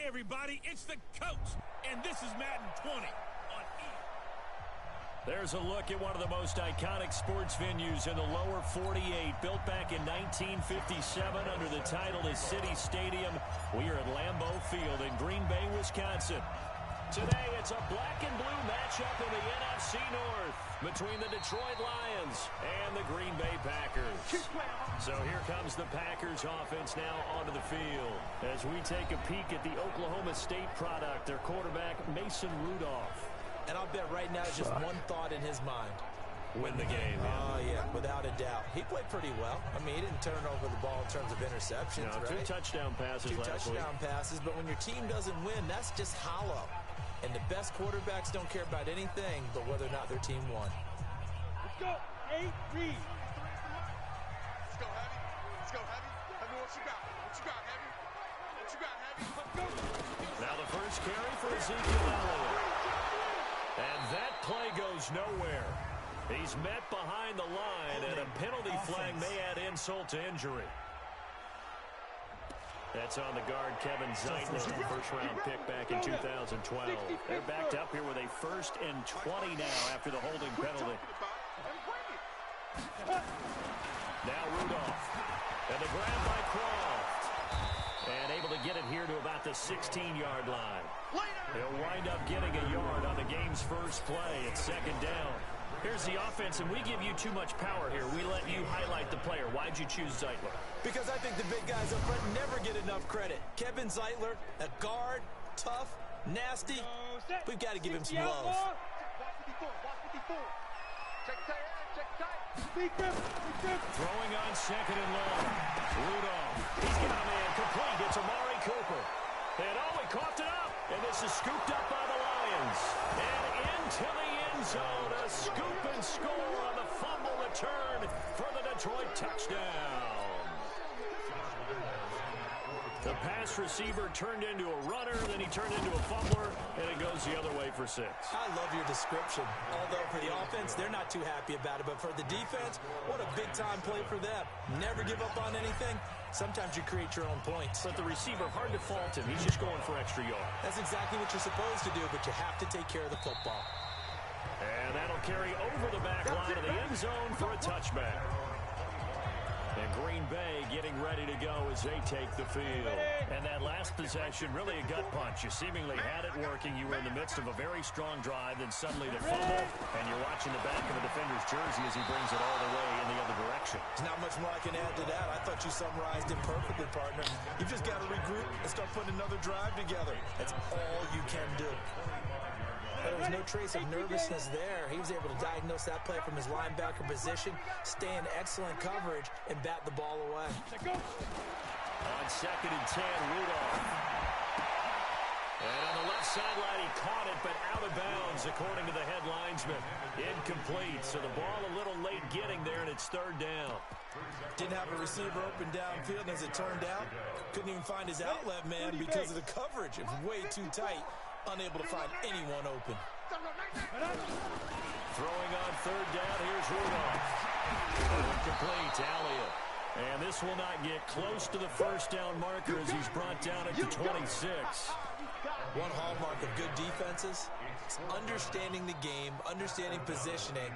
Hey, everybody, it's the coach, and this is Madden 20 on E! There's a look at one of the most iconic sports venues in the lower 48, built back in 1957 under the title of City Stadium. We are at Lambeau Field in Green Bay, Wisconsin. Today, it's a black and blue matchup in the NFC North between the Detroit Lions and the Green Bay Packers. So here comes the Packers offense now onto the field as we take a peek at the Oklahoma State product, their quarterback, Mason Rudolph. And I'll bet right now it's just one thought in his mind. Win the game. Oh, yeah, without a doubt. He played pretty well. I mean, he didn't turn over the ball in terms of interceptions, right? 2 touchdown passes last week. 2 touchdown passes, but when your team doesn't win, that's just hollow. And the best quarterbacks don't care about anything but whether or not their team won. Let's go. 8, read. Let's go, Heavy. Let's go, Heavy. Heavy, what you got? What you got, Heavy? What you got, Heavy? Let's go. Now the first carry for Ezekiel Elliott. And that play goes nowhere. He's met behind the line, and a penalty flag may add insult to injury. That's on the guard, Kevin Zeitler, first-round pick back in 2012. They're backed up here with a 1st and 20 now after the holding penalty. Now Rudolph. And the grab by Croft. And able to get it here to about the 16-yard line. He'll wind up getting a yard on the game's first play. It's 2nd down. Here's the offense, and we give you too much power here. We let you highlight the player. Why'd you choose Zeitler? Because I think the big guys up front never get enough credit. Kevin Zeitler, a guard, tough, nasty. We've got to give him some love. Throwing on 2nd and long. Rudolph. He's got a man complete. It's Amari Cooper. And he coughed it up. And this is scooped up by the Lions. And into the end zone. A scoop and score on the fumble return for the Detroit touchdown. The pass receiver turned into a runner, then he turned into a fumbler, and it goes the other way for 6. I love your description. Although for the offense, they're not too happy about it. But for the defense, what a big-time play for them. Never give up on anything. Sometimes you create your own points. But the receiver, hard to fault him. He's just going for extra yards. That's exactly what you're supposed to do, but you have to take care of the football. And that'll carry over the back line of the end zone for a touchback. And Green Bay getting ready to go as they take the field. And that last possession, really a gut punch. You seemingly had it working. You were in the midst of a very strong drive, then suddenly the fumble, and you're watching the back of the defender's jersey as he brings it all the way in the other direction. There's not much more I can add to that. I thought you summarized it perfectly, partner. You've just got to regroup and start putting another drive together. That's all you can do. There was no trace of nervousness there. He was able to diagnose that play from his linebacker position, stay in excellent coverage, and bat the ball away. On 2nd and 10, Rudolph. And on the left sideline, he caught it, but out of bounds, according to the head linesman. Incomplete, so the ball a little late getting there, and it's 3rd down. Didn't have a receiver open downfield, and as it turned out, couldn't even find his outlet man because of the coverage. It was way too tight. Unable to find anyone open. Throwing on 3rd down, here's Rudolph. Incomplete, Elliott. And this will not get close to the 1st down marker as he's brought down at the 26. One hallmark of good defenses is understanding the game, understanding positioning,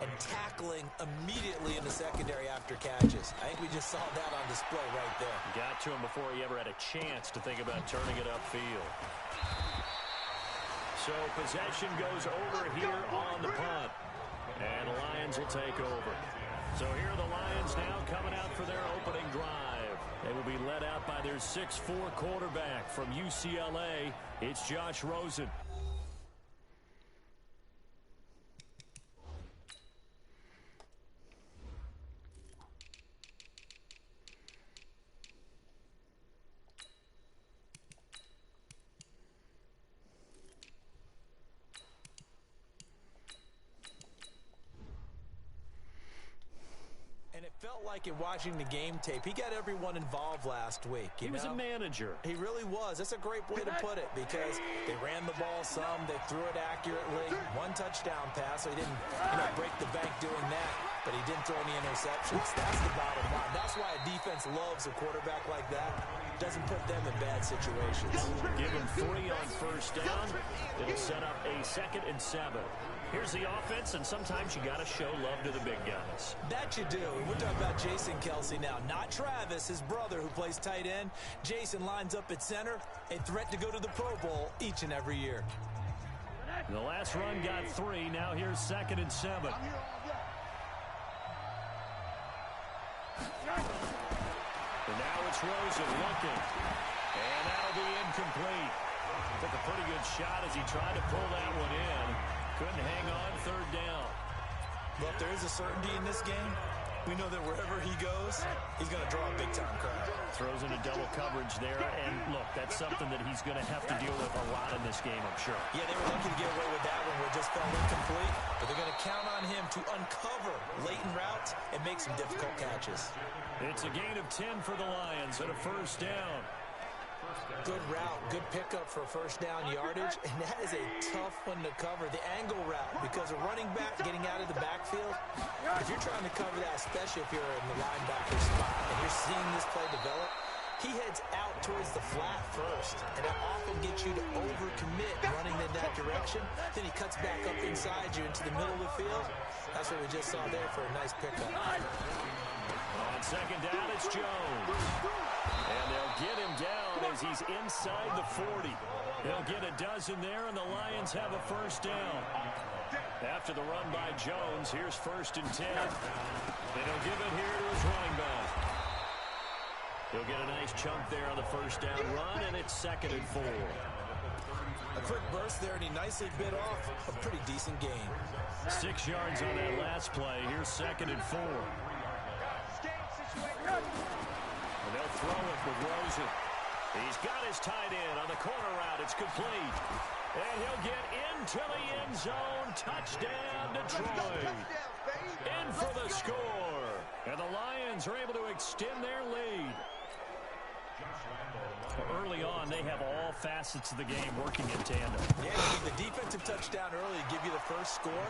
and tackling immediately in the secondary after catches. I think we just saw that on display right there. Got to him before he ever had a chance to think about turning it upfield. So possession goes over here on the punt. And the Lions will take over. So here are the Lions now coming out for their opening drive. They will be led out by their 6'4" quarterback from UCLA. It's Josh Rosen. Felt like in watching the game tape, he got everyone involved last week. He was a manager. He really was. That's a great way to put it because they ran the ball some, they threw it accurately. 1 touchdown pass, so he didn't break the bank doing that. but he didn't throw any interceptions. That's the bottom line. That's why a defense loves a quarterback like that. Doesn't put them in bad situations. Give him 3 on first down. It'll set up a 2nd and 7. Here's the offense, and sometimes you got to show love to the big guys. That you do. We're talking about Jason Kelce now, not Travis, his brother who plays tight end. Jason lines up at center, a threat to go to the Pro Bowl each and every year. The last run got 3. Now here's 2nd and 7. And now it's Rosen looking. And that'll be incomplete. Took a pretty good shot as he tried to pull that one in. Couldn't hang on 3rd down. Look, there is a certainty in this game. We know that wherever he goes, he's going to draw a big-time crowd. Throws in a double coverage there. And, look, that's something that he's going to have to deal with a lot in this game, I'm sure. Yeah, they were lucky to get away with that one where it just fell incomplete. But they're going to count on him to uncover latent routes and make some difficult catches. It's a gain of 10 for the Lions and a 1st down. Good route, good pickup for first down yardage, and that is a tough one to cover, the angle route, because a running back getting out of the backfield, if you're trying to cover that, especially if you're in the linebacker spot and you're seeing this play develop, he heads out towards the flat first, and that often gets you to overcommit running in that direction. Then he cuts back up inside you into the middle of the field. That's what we just saw there for a nice pickup. On 2nd down, it's Jones. And they'll get him down as he's inside the 40. They'll get a dozen there, and the Lions have a 1st down. After the run by Jones, here's 1st and 10. And he'll give it here to his running back. He'll get a nice chunk there on the 1st down run, and it's 2nd and 4. A quick burst there, and he nicely bit off a pretty decent gain. 6 yards on that last play. Here's 2nd and 4. And they'll throw it with Rosen. He's got his tight end on the corner route. It's complete. And he'll get into the end zone. Touchdown, Detroit. In for the score. And the Lions are able to extend their lead. Early on, they have all facets of the game working in tandem. Yeah, the defensive touchdown early to give you the first score,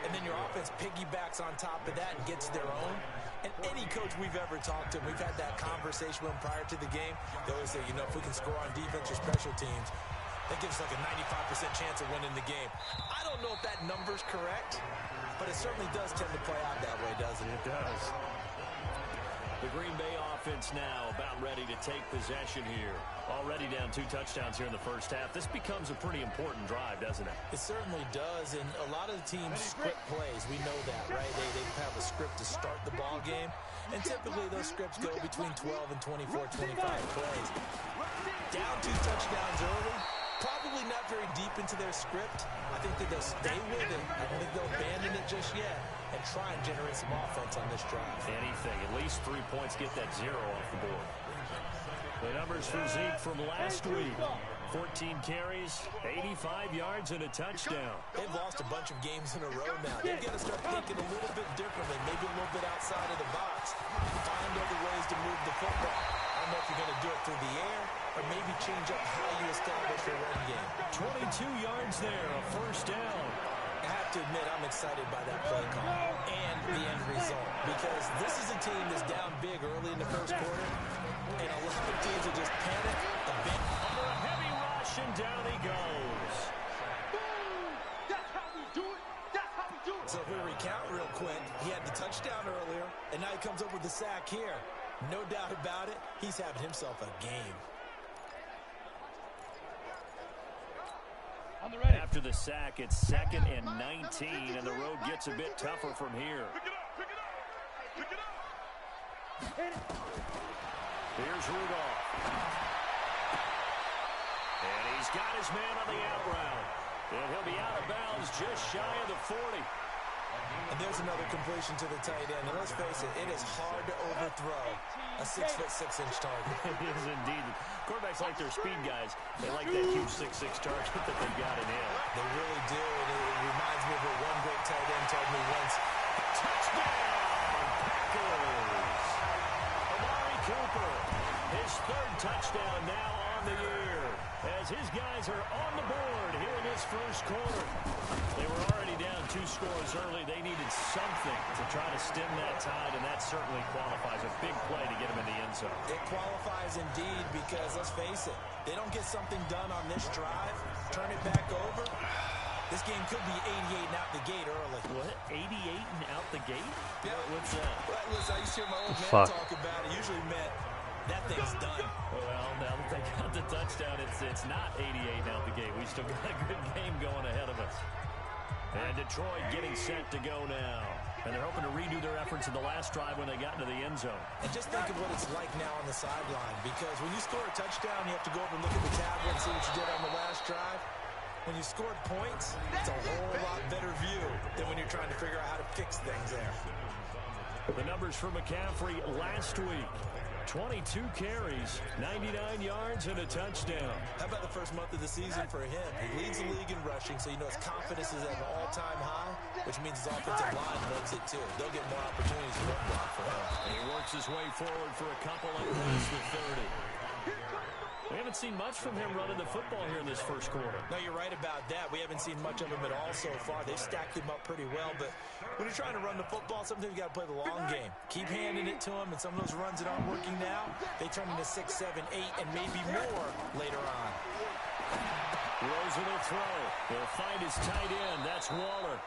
and then your offense piggybacks on top of that and gets their own. And any coach we've ever talked to, we've had that conversation with them prior to the game. They always say, you know, if we can score on defense or special teams, that gives us like a 95% chance of winning the game. I don't know if that number's correct, but it certainly does tend to play out that way, doesn't it? It does. The Green Bay offense now about ready to take possession here. Already down 2 touchdowns here in the first half. This becomes a pretty important drive, doesn't it? It certainly does, and a lot of the teams script plays. We know that, right? They have a script to start the ball game, and typically those scripts go between 12 and 24, 25 plays. Down 2 touchdowns early, probably not very deep into their script. I think that they'll stay with it. I don't think they'll abandon it just yet and try and generate some offense on this drive. Anything. At least 3 points, get that 0 off the board. The numbers for Zeke from last week. 14 carries, 85 yards, and a touchdown. They've lost a bunch of games in a row now. They've got to start thinking a little bit differently, maybe a little bit outside of the box. Find other ways to move the football. I don't know if you're going to do it through the air or maybe change up how you establish your run game. 22 yards there, a 1st down. I have to admit, I'm excited by that play call and the end result because this is a team that's down big early in the first quarter, and a lot of teams will just panic, Under a heavy rush, and down he goes. That's how we do it. That's how we do it. So if we recount real quick, he had the touchdown earlier, and now he comes up with the sack here. No doubt about it, he's having himself a game. After the sack, it's 2nd and 19, and the road gets a bit tougher from here. Pick it up, pick it up, pick it up. Here's Rudolph. And he's got his man on the out route. And he'll be out of bounds just shy of the 40. And there's another completion to the tight end. And let's face it, it is hard to overthrow a 6'6" target. It is indeed. Quarterbacks like their speed guys. They like that huge 6'6" target that they've got in him. They really do. And it reminds me of what one great tight end told me once. Touchdown, Packers! Amari Cooper, his 3rd touchdown now on the year. as his guys are on the board here in this first quarter. They were already down 2 scores early. They needed something to try to stem that tide, and that certainly qualifies. A big play to get them in the end zone. It qualifies indeed because, let's face it, they don't get something done on this drive, turn it back over. This game could be 88 and out the gate early. What? 88 and out the gate? Yeah. What's that? Well, listen, I used to hear my old man talk about it. Usually meant that thing's done. Well, now that they got the touchdown, it's not 88 and out the gate. We still got a good game going ahead of us. And Detroit getting set to go now. And they're hoping to redo their efforts in the last drive when they got into the end zone. And just think of what it's like now on the sideline. Because when you score a touchdown, you have to go over and look at the tablet and see what you did on the last drive. When you scored points, it's a whole lot better view than when you're trying to figure out how to fix things there. The numbers for McCaffrey last week. 22 carries, 99 yards, and a touchdown. How about the first month of the season for him? He leads the league in rushing, so you know his confidence is at an all-time high, which means his offensive line loves it too. They'll get more opportunities to run block for him. And he works his way forward for a couple and past the 30. We haven't seen much from him running the football here in this first quarter. No, you're right about that. We haven't seen much of him at all so far. They've stacked him up pretty well, but when you're trying to run the football, sometimes you got to play the long game. Keep handing it to him, and some of those runs that aren't working now, they turn into 6, 7, 8, and maybe more later on. Rosen will throw. He'll find his tight end. That's Waller.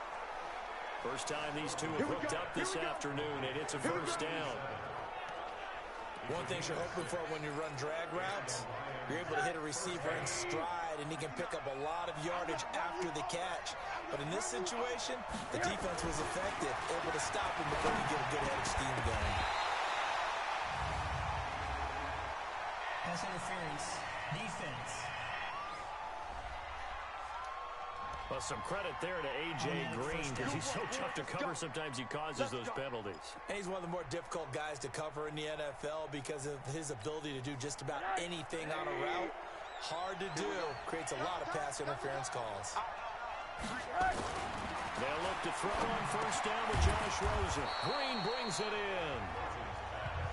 First time these two have hooked up this afternoon, and it's a first down. One thing you're hoping for when you run drag routes, you're able to hit a receiver in stride, and he can pick up a lot of yardage after the catch. But in this situation, the defense was effective, able to stop him before he get a good head of steam going. Pass interference, defense. Well, some credit there to A.J. Green because he's so tough to cover. Sometimes he causes those penalties. And he's one of the more difficult guys to cover in the NFL because of his ability to do just about anything on a route. Hard to do. Creates a lot of pass interference calls. They'll look to throw on first down with Josh Rosen. Green brings it in.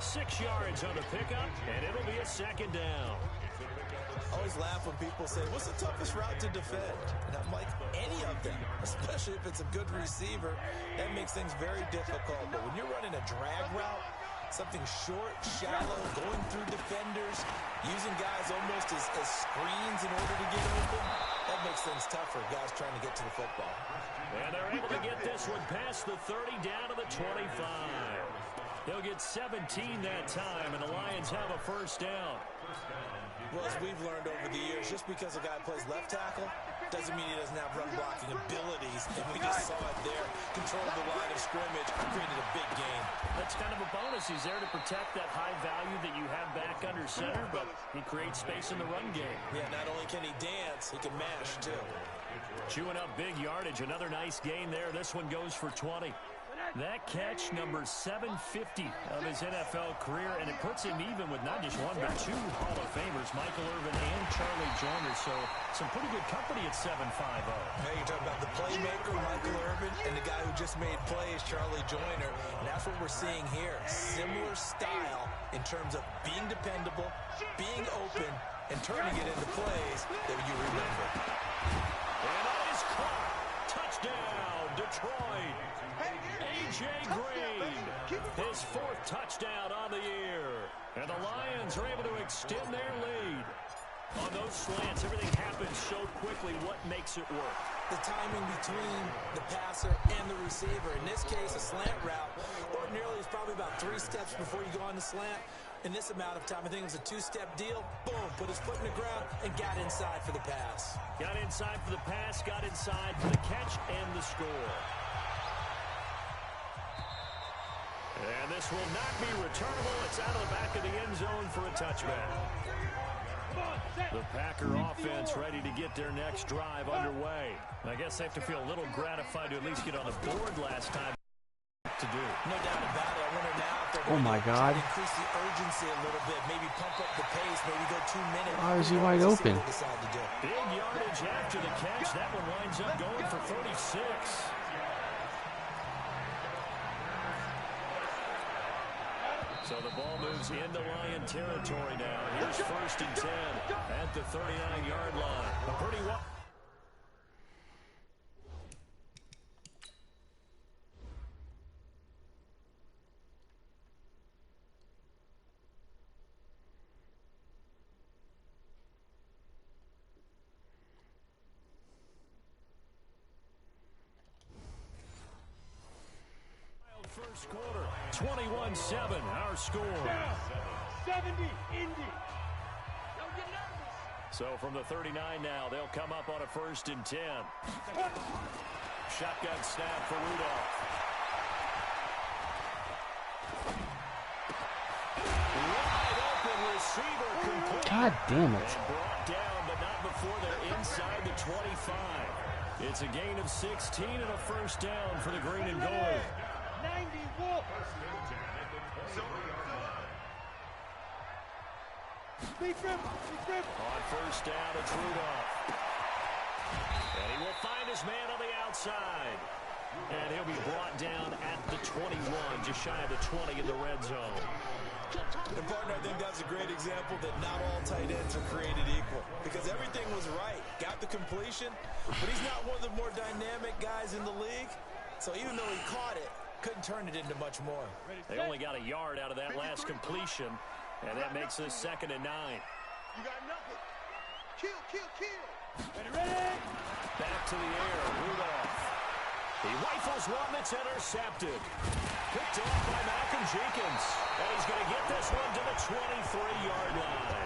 6 yards on the pickup, and it'll be a second down. I always laugh when people say, what's the toughest route to defend? And I'm like, any of them, especially if it's a good receiver. That makes things very difficult. But when you're running a drag route, something short, shallow, going through defenders, using guys almost as screens in order to get open, that makes things tougher, guys trying to get to the football. And they're able to get this one past the 30 down to the 25. They'll get 17 that time, and the Lions have a first down. Well, as we've learned over the years, just because a guy plays left tackle doesn't mean he doesn't have run-blocking abilities. And we just saw it there. Controlled the line of scrimmage, created a big gain. That's kind of a bonus. He's there to protect that high value that you have back under center, but he creates space in the run game. Yeah, not only can he dance, he can mash, too. Chewing up big yardage. Another nice gain there. This one goes for 20. That catch, number 750 of his NFL career, and it puts him even with not just one, but 2 Hall of Famers, Michael Irvin and Charlie Joyner. So some pretty good company at 7'5". Hey, you're talking about the playmaker, Michael Irvin, and the guy who just made plays, Charlie Joyner. And that's what we're seeing here. Similar style in terms of being dependable, being open, and turning it into plays that you remember. And that is caught. Touchdown, Detroit. A.J. Green, his 4th touchdown on the year. And the Lions are able to extend their lead. On those slants, everything happens so quickly. What makes it work? The timing between the passer and the receiver. In this case, a slant route ordinarily is probably about 3 steps before you go on the slant. In this amount of time, I think it was a 2-step deal. Boom, put his foot in the ground and got inside for the pass. Got inside for the pass, got inside for the catch and the score. And this will not be returnable. It's out of the back of the end zone for a touchback. The Packer offense ready to get their next drive underway. I guess they have to feel a little gratified to at least get on the board last time to do. No doubt about it. I wonder now if they're Oh my God. increase the urgency a little bit, maybe pump up the pace, maybe go 2 minutes. Why is he wide open? Big yardage after the catch. That one winds up going for 36. So the ball moves into Lion territory now. Here's 1st and 10 at the 39-yard line. A pretty wide. First quarter, 21-7, our score. 70, Indy. So from the 39 now, they'll come up on a 1st and 10. Shotgun snap for Rudolph. Wide open receiver complete. God damn it. And brought down, but not before they're inside the 25. It's a gain of 16 and a 1st down for the green and gold. 90 Wolf. Speed grip. On 1st down, it's Rudolph. And he will find his man on the outside. And he'll be brought down at the 21, just shy of the 20 in the red zone. And partner, I think that's a great example that not all tight ends are created equal. Because everything was right. Got the completion, but he's not one of the more dynamic guys in the league. So even though he caught it, couldn't turn it into much more. They only got a yard out of that last completion, and that makes this 2nd and 9. You got nothing. Kill. Ready. Back to the air, Rudolph. He rifles one that's intercepted. Picked off by Malcolm Jenkins. And he's going to get this one to the 23-yard line.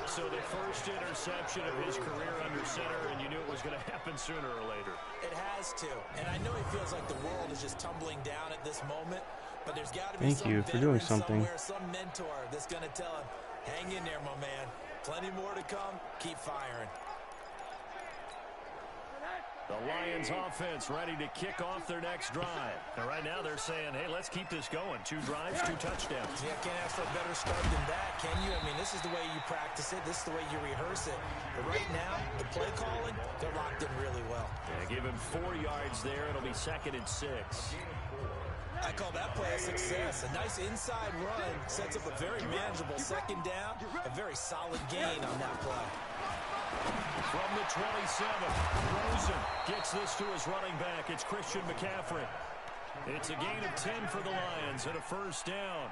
So the first interception of his career under center, and you knew it was going to happen sooner or later. It has to. And I know he feels like the world is just tumbling down at this moment, but there's got to be Thank you for doing something. Some mentor that's going to tell him, hang in there, my man. Plenty more to come. Keep firing. The Lions offense ready to kick off their next drive. And right now they're saying, hey, let's keep this going. 2 drives, 2 touchdowns. Yeah, can't ask for a better start than that, can you? I mean, this is the way you practice it. This is the way you rehearse it. But right now, the play calling, they're locked in really well. Yeah, give him 4 yards there. It'll be 2nd and 6. I call that play a success. A nice inside run sets up a very manageable 2nd down. A very solid gain on that play. From the 27, Rosen gets this to his running back. It's Christian McCaffrey. It's a gain of 10 for the Lions and a 1st down.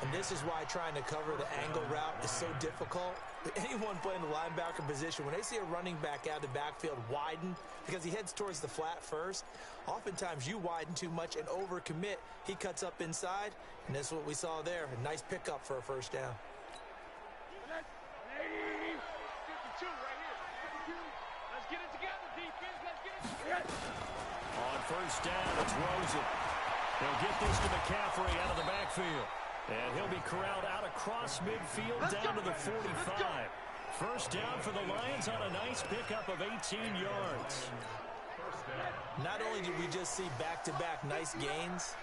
And this is why trying to cover the angle route is so difficult. Anyone playing the linebacker position, when they see a running back out of the backfield widen because he heads towards the flat first, oftentimes you widen too much and overcommit. He cuts up inside, and this is what we saw there. A nice pickup for a 1st down. Let's get it together, defense. Let's get it together. On 1st down, it's Rosen. He'll get this to McCaffrey out of the backfield. And he'll be corralled out across midfield down to the 45. 1st down for the Lions on a nice pickup of 18 yards. Not only did we just see back-to-back nice gains,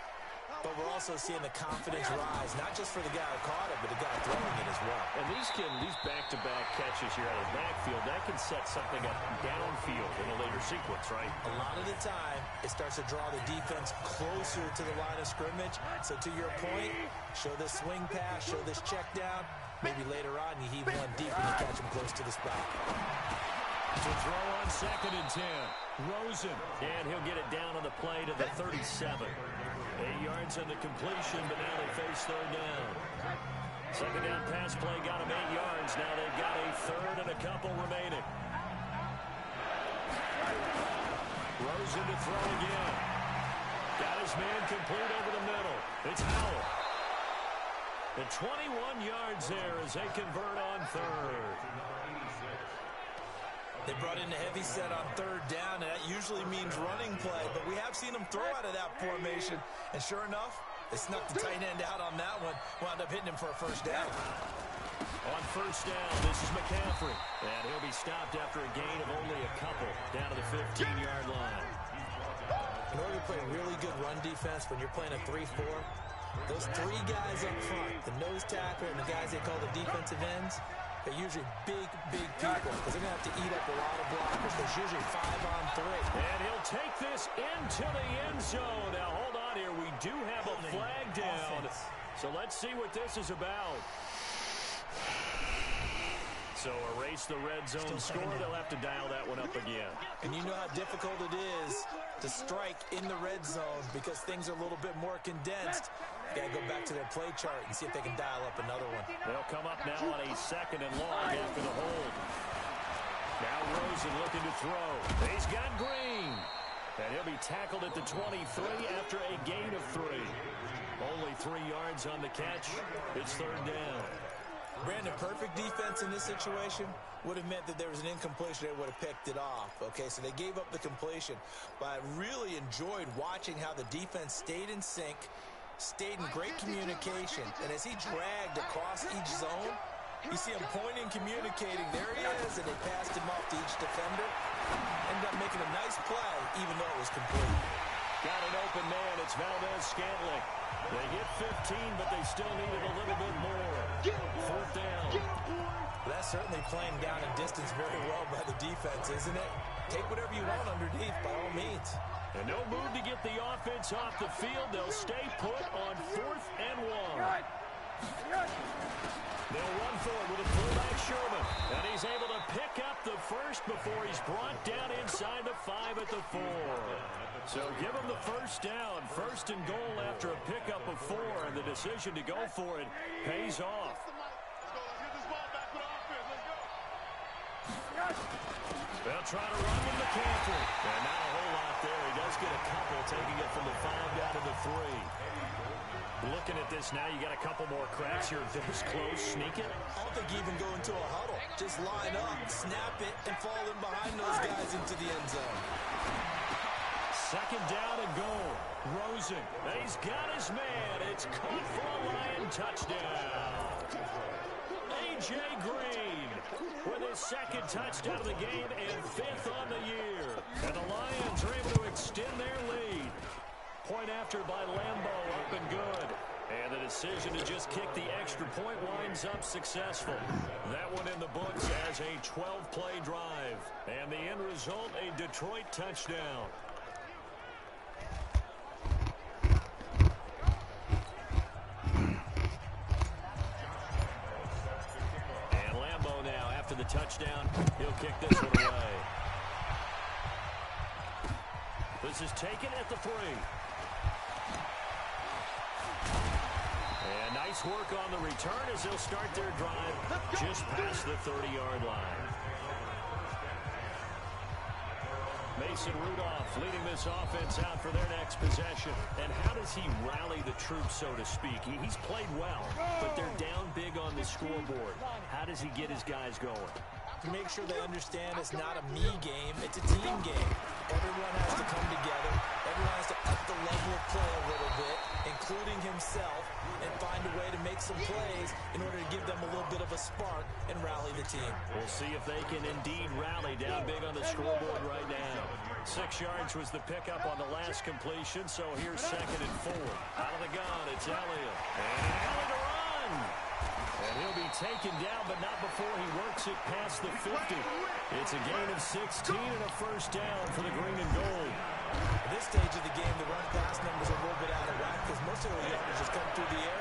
but we're also seeing the confidence rise, not just for the guy who caught it, but the guy throwing it as well. And these back-to-back catches here out of the backfield, that can set something up downfield in a later sequence, right? A lot of the time, it starts to draw the defense closer to the line of scrimmage. So to your point, show this swing pass, show this check down. Maybe later on, you heave one deep and you catch him close to the spot. To throw on 2nd and 10. Rosen, and he'll get it down on the play to the 37. 8 yards on the completion, but now they face 3rd down. 2nd down pass play got them 8 yards. Now they've got a 3rd and a couple remaining. Rosen to throw again. Got his man complete over the middle. It's Howell. The 21 yards there as they convert on 3rd. They brought in the heavy set on 3rd down, and that usually means running play, but we have seen them throw out of that formation, and sure enough, they snuck the tight end out on that one, wound up hitting him for a 1st down. On 1st down, this is McCaffrey, and he'll be stopped after a gain of only a couple down to the 15-yard line. In order to play really good run defense when you're playing a 3-4, those 3 guys up front, the nose tackle and the guys they call the defensive ends, They're usually big people because they're going to have to eat up a lot of blockers. There's usually 5-on-3. And he'll take this into the end zone. Now, hold on here. We do have a flag down. So let's see what this is about. So erase the red zone score. They'll have to dial that one up again. And you know how difficult it is to strike in the red zone because things are a little bit more condensed. You got to go back to their play chart and see if they can dial up another one. They'll come up now on a 2nd and long after the hold. Now Rosen looking to throw. He's got Green. And he'll be tackled at the 23 after a gain of 3. Only 3 yards on the catch. It's 3rd down. Brandon, perfect defense in this situation would have meant that there was an incompletion. They would have picked it off. Okay, so they gave up the completion. But I really enjoyed watching how the defense stayed in sync, stayed in great communication. And as he dragged across each zone, you see him pointing, communicating. There he is, and they passed him off to each defender. Ended up making a nice play, even though it was complete. Got an open man. It's Valdez-Scantling. They get 15, but they still needed a little bit more. 4th down. That's certainly playing down in distance very well by the defense, isn't it? Take whatever you want underneath, by all means. And no move to get the offense off the field. They'll stay put on 4th and 1. They'll run forward with a fullback Sherman. And he's able to pick up the first before he's brought down inside the 5 at the 4. So give him the first down. 1st and goal after a pickup of 4. And the decision to go for it pays off. They'll try to run with McCaffrey. And not a whole lot there. He does get a couple, taking it from the 5 down to the 3. Looking at this now, you got a couple more cracks here. This close, sneak it. I don't think you even go into a huddle. Just line up, snap it, and fall in behind those guys into the end zone. 2nd down and goal. Rosen, he's got his man. It's caught for a Lion touchdown. A.J. Green with his 2nd touchdown of the game and 5th on the year. And the Lions are able to extend their lead. Point after by Lambeau, up and good. And the decision to just kick the extra point winds up successful. That one in the books as a 12-play drive. And the end result, a Detroit touchdown. And Lambeau now, after the touchdown, he'll kick this one away. This is taken at the 3. And nice work on the return as they'll start their drive just past the 30-yard line. Mason Rudolph leading this offense out for their next possession. And how does he rally the troops, so to speak? He's played well, but they're down big on the scoreboard. How does he get his guys going? To make sure they understand it's not a me game, it's a team game. Everyone has to come together. Everyone has to up the level of play a little bit, including himself, and find a way to make some plays in order to give them a little bit of a spark and rally the team. We'll see if they can indeed rally down big on the scoreboard right now. 6 yards was the pickup on the last completion, so here's 2nd and 4. Out of the gun, it's Elliott. And Elliott to run. And he'll be taken down, but not before he works it past the 50. It's a gain of 16 and a 1st down for the green and gold. At this stage of the game, the run-pass numbers are a little bit out of whack because most of the yardage just come through the air.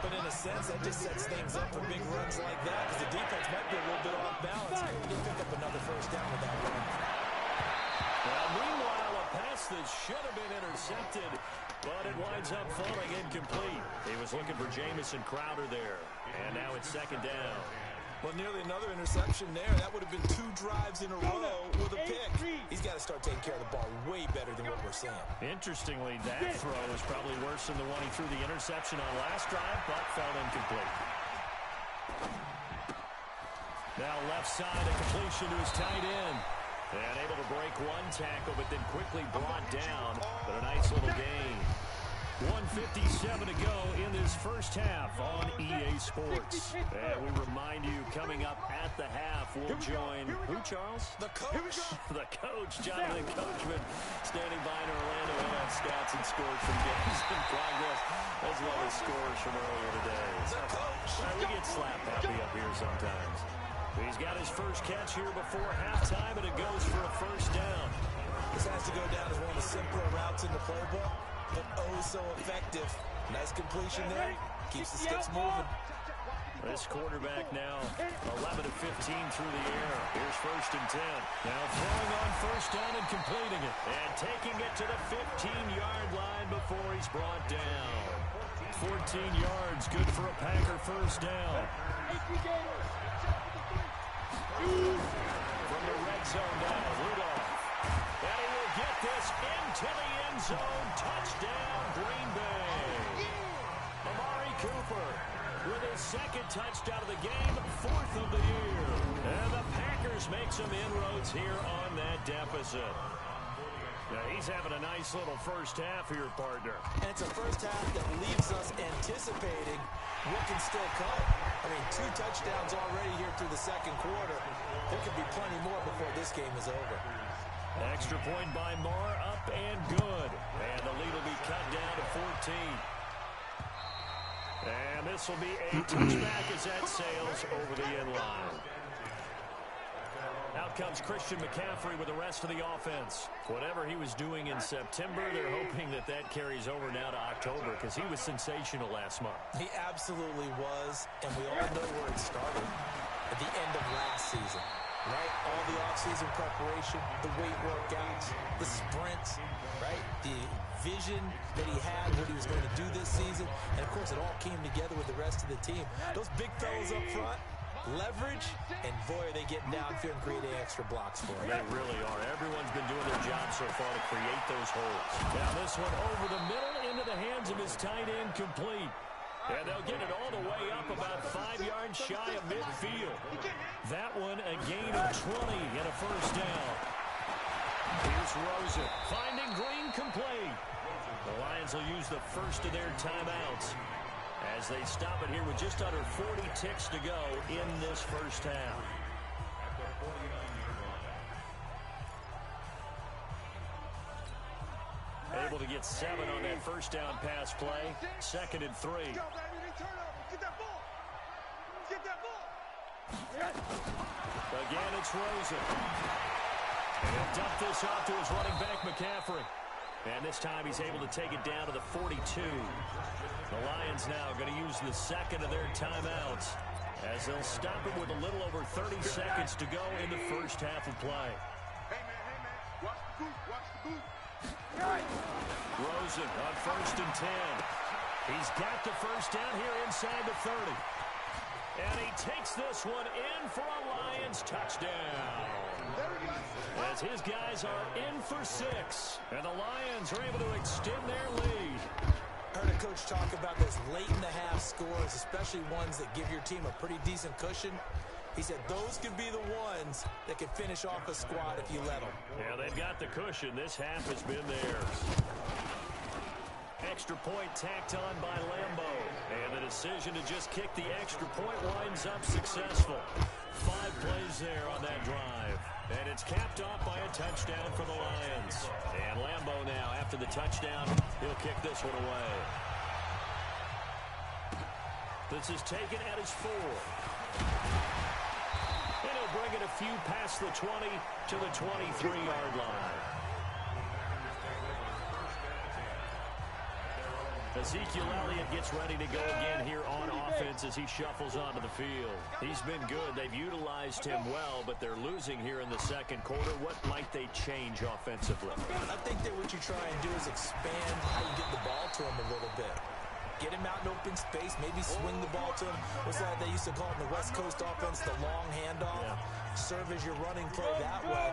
But in a sense, that just sets things up for big runs like that because the defense might be a little bit off balance. He'll pick up another 1st down with that run. Well, meanwhile, a pass that should have been intercepted, but it winds up falling incomplete. He was looking for Jamison Crowder there. And now it's 2nd down. Well, nearly another interception there. That would have been 2 drives in a row with a pick. He's got to start taking care of the ball way better than what we're seeing. Interestingly, that throw was probably worse than the one he threw the interception on last drive, but fell incomplete. Now left side, a completion to his tight end. And able to break one tackle, but then quickly brought down. But a nice little gain. 1:57 to go in this first half on EA Sports. And we remind you, coming up at the half, we'll join who, Charles? The coach. The coach, Jonathan Coachman, standing by in Orlando NF Stats points and scores from games in progress, as well as scores from earlier today. So, we get slap happy up here sometimes. He's got his first catch here before halftime, and it goes for a first down. This has to go down as one of the simpler routes in the playbook, but oh so effective. Nice completion there. Keeps the sticks moving. This quarterback now 11 of 15 through the air. Here's first and 10. Now throwing on first down and completing it. And taking it to the 15-yard line before he's brought down. 14 yards, good for a Packer first down. From the red zone now, Rudolph. And he will get this into the end zone. Touchdown, Green Bay. Amari Cooper with his second touchdown of the game, fourth of the year. And the Packers make some inroads here on that deficit. Now he's having a nice little first half here, partner. And it's a first half that leaves us anticipating what can still come. I mean, 2 touchdowns already here through the second quarter. There could be plenty more before this game is over. Extra point by Moore, up and good. And the lead will be cut down to 14. And this will be a touchback as that sails over the end line. Out comes Christian McCaffrey with the rest of the offense. Whatever he was doing in September, they're hoping that that carries over now to October because he was sensational last month. He absolutely was, and we all know where it started at the end of last season. Right? All the offseason preparation, the weight workouts, the sprints, right? The vision that he had, what he was going to do this season. And, of course, it all came together with the rest of the team. Those big fellas up front, leverage, and, boy, are they getting downfield and creating extra blocks for him. They really are. Everyone's been doing their job so far to create those holes. Now this one over the middle into the hands of his tight end, complete. And they'll get it all the way up about 5 yards shy of midfield. That one a gain of 20 and a first down. Here's Rosen finding Green complete. The Lions will use the first of their timeouts as they stop it here with just under 40 ticks to go in this first half. Able to get 7 on that first down pass play. 2nd and 3. Get that ball. Get that ball. Again, it's Rosen. And he'll dump this off to his running back, McCaffrey. And this time he's able to take it down to the 42. The Lions now going to use the second of their timeouts as they'll stop it with a little over 30 seconds to go in the first half of play. Hey, man. Watch the boot. Watch the boot. Rosen on 1st and 10. He's got the first down here inside the 30. And he takes this one in for a Lions touchdown. As his guys are in for 6. And the Lions are able to extend their lead. I heard a coach talk about those late in the half scores, especially ones that give your team a pretty decent cushion. He said those could be the ones that could finish off a squad if you let them. Yeah, they've got the cushion. This half has been theirs. Extra point tacked on by Lambo. And the decision to just kick the extra point winds up successful. 5 plays there on that drive. And it's capped off by a touchdown for the Lions. And Lambo now, after the touchdown, he'll kick this one away. This is taken at his 4. And he'll bring it a few past the 20 to the 23-yard line. Ezekiel Elliott gets ready to go again here on offense as he shuffles onto the field. He's been good. They've utilized him well, but they're losing here in the second quarter. What might they change offensively? I think that what you try and do is expand how you get the ball to him a little bit. Get him out in open space, maybe swing the ball to him. What's that they used to call it in the West Coast offense, the long handoff? Yeah. Serve as your running play that way,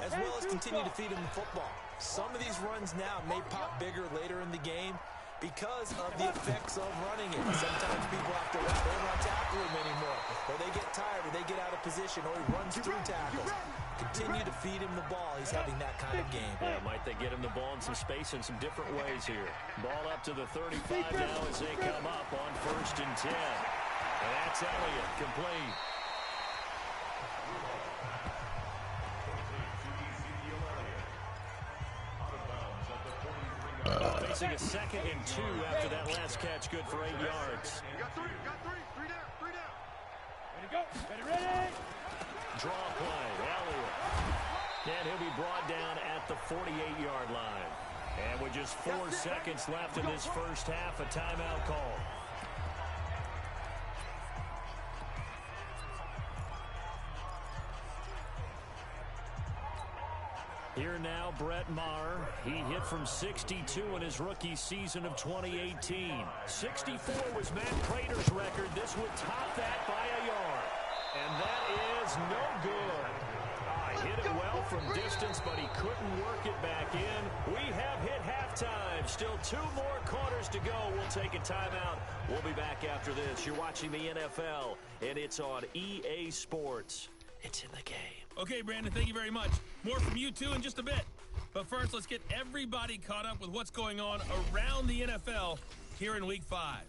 as well as continue to feed him the football. Some of these runs now may pop bigger later in the game because of the effects of running it. Sometimes people have to run. They don't want to tackle him anymore. Or they get tired, or they get out of position, or he runs through tackles. Continue to feed him the ball. He's having that kind of game. Yeah, might they get him the ball in some space in some different ways here. Ball up to the 35 now as they come up on 1st and 10. And that's Elliott, complete. Facing a 2nd and 2 after that last catch, good for 8 yards. You got three down, three down. Ready, go. Ready. Draw play, Elliott. And he'll be brought down at the 48-yard line. And with just 4 seconds left in this first half, a timeout call. Here now, Brett Maher. He hit from 62 in his rookie season of 2018. 64 was Matt Prater's record. This would top that by a yard. And that is no good. Hit it well from distance, but he couldn't work it back in. We have hit halftime. Still 2 more quarters to go. We'll take a timeout. We'll be back after this. You're watching the NFL, and it's on EA Sports. It's in the game. Okay, Brandon, thank you very much. More from you, too, in just a bit. But first, let's get everybody caught up with what's going on around the NFL here in Week 5.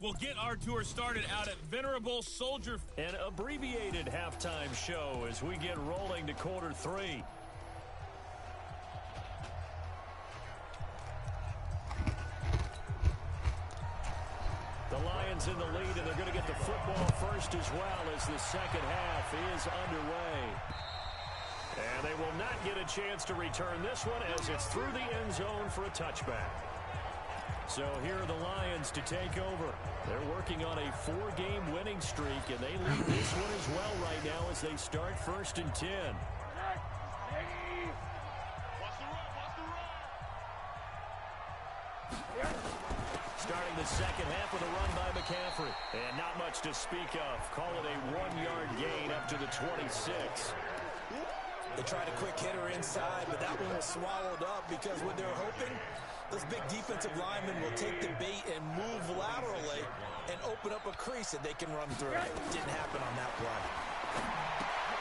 We'll get our tour started out at Venerable Soldier. An abbreviated halftime show as we get rolling to quarter 3. The Lions in the lead, and they're going to get the football first as well as the second half is underway. And they will not get a chance to return this one as it's through the end zone for a touchback. So here are the Lions to take over. They're working on a 4-game winning streak, and they lead this one as well right now as they start 1st and 10. Starting the second half with a run by McCaffrey. And not much to speak of. Call it a 1-yard gain up to the 26. They tried a quick hitter inside, but that one was swallowed up because what they're hoping, those big defensive linemen will take the bait and move laterally and open up a crease that they can run through. Didn't happen on that play.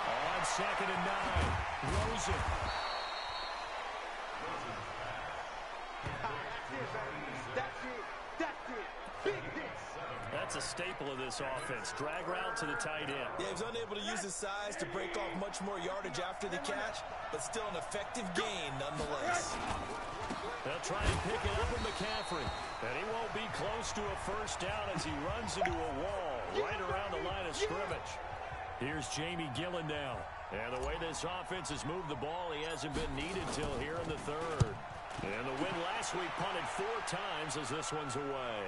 On 2nd and 9, Rosen. That's a staple of this offense. Drag route to the tight end. Yeah, he was unable to use his size to break off much more yardage after the catch, but still an effective gain nonetheless. They'll try and pick it up with McCaffrey. And he won't be close to a first down as he runs into a wall right around the line of scrimmage. Here's Jamie Gillen now. And the way this offense has moved the ball, he hasn't been needed till here in the 3rd. And the win last week punted 4 times as this one's away.